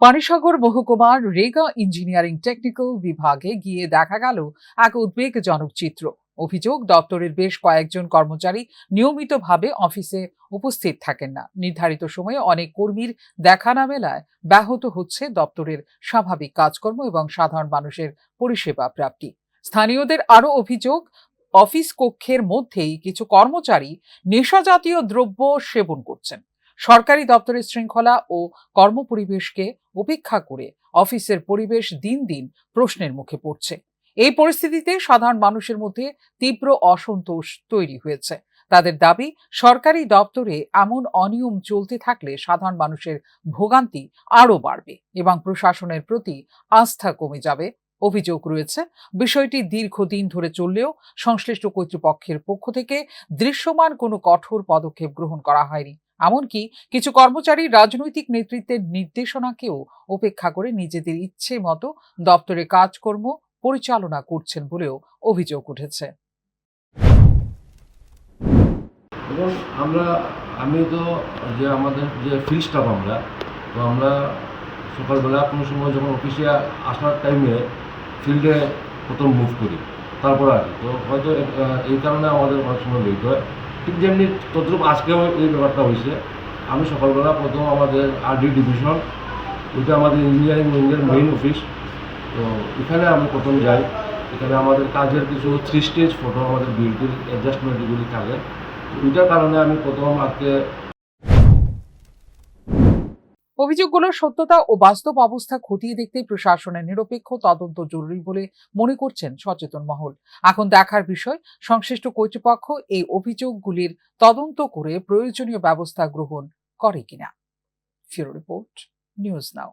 পানিসাগর মহকুমার রেগা engineering technical বিভাগে গিয়ে দেখা গেল এক উদ্বেগজনক চিত্র। অভিযোগ, দপ্তরের বেশ কয়েকজন কর্মচারী নিয়মিতভাবে অফিসে উপস্থিত থাকেন না। নির্ধারিত সময়ে অনেক কর্মীর দেখা না মেলায় ব্যাহত হচ্ছে দপ্তরের স্বাভাবিক কাজকর্ম এবং সাধারণ মানুষের পরিষেবা প্রাপ্তি। স্থানীয়দের আরও অভিযোগ, অফিস কক্ষের মধ্যেই কিছু কর্মচারী নেশাজাতীয় দ্রব্য সেবন করছেন। সরকারি দপ্তরের শৃঙ্খলা ও কর্মপরিবেশকে উপেক্ষা করে অফিসের পরিবেশ দিন দিন প্রশ্নের মুখে পড়ছে। এই পরিস্থিতিতে সাধারণ মানুষের মধ্যে তীব্র অসন্তোষ তৈরি হয়েছে। তাদের দাবি, সরকারি দপ্তরে এমন অনিয়ম চলতে থাকলে সাধারণ মানুষের ভোগান্তি আরও বাড়বে এবং প্রশাসনের প্রতি আস্থা কমে যাবে। অভিযোগ রয়েছে, বিষয়টি দীর্ঘদিন ধরে চললেও সংশ্লিষ্ট কর্তৃপক্ষের পক্ষ থেকে দৃশ্যমান কোনো কঠোর পদক্ষেপ গ্রহণ করা হয়নি। এমনকি কিছু কর্মচারী রাজনৈতিক নেতৃত্বের নির্দেশনাকেও উপেক্ষা করে নিজেদের ইচ্ছে মতো দপ্তরে কাজকর্ম পরিচালনা করছেন বলেও অভিযোগ উঠেছে। এবং আমি তো যে আমাদের যে ফিল্ড স্টাফ আমরা সকালবেলা কোনো সময় যখন অফিসে আসার টাইমে ফিল্ডে প্রথম মুভ করি, তারপরে আসি। তো হয়তো এই কারণে আমাদের অনেক সময় লেট হয়। ঠিক যেমনি তদ্রুপ আজকেও এই ব্যাপারটা হয়েছে। আমি সকালবেলা প্রথম আমাদের আরডি ডিভিশন, ওইটা আমাদের ইঞ্জিনিয়ারিং উইংয়ের মেইন অফিস, তো এখানে আমি প্রথম যাই। এখানে আমাদের কাজের কিছু 3 স্টেজ ফটো আমাদের বিল্ডিং অ্যাডজাস্টমেন্টগুলি থাকে। ওইটার কারণে আমি প্রথম আজকে অভিযোগগুলোর সত্যতা ও বাস্তব অবস্থা খতিয়ে দেখতে প্রশাসনের নিরপেক্ষ তদন্ত জরুরি বলে মনে করছেন সচেতন মহল। এখন দেখার বিষয়, সংশ্লিষ্ট কর্তৃপক্ষ এই অভিযোগগুলির তদন্ত করে প্রয়োজনীয় ব্যবস্থা গ্রহণ করে কিনা। Bureau report, news now.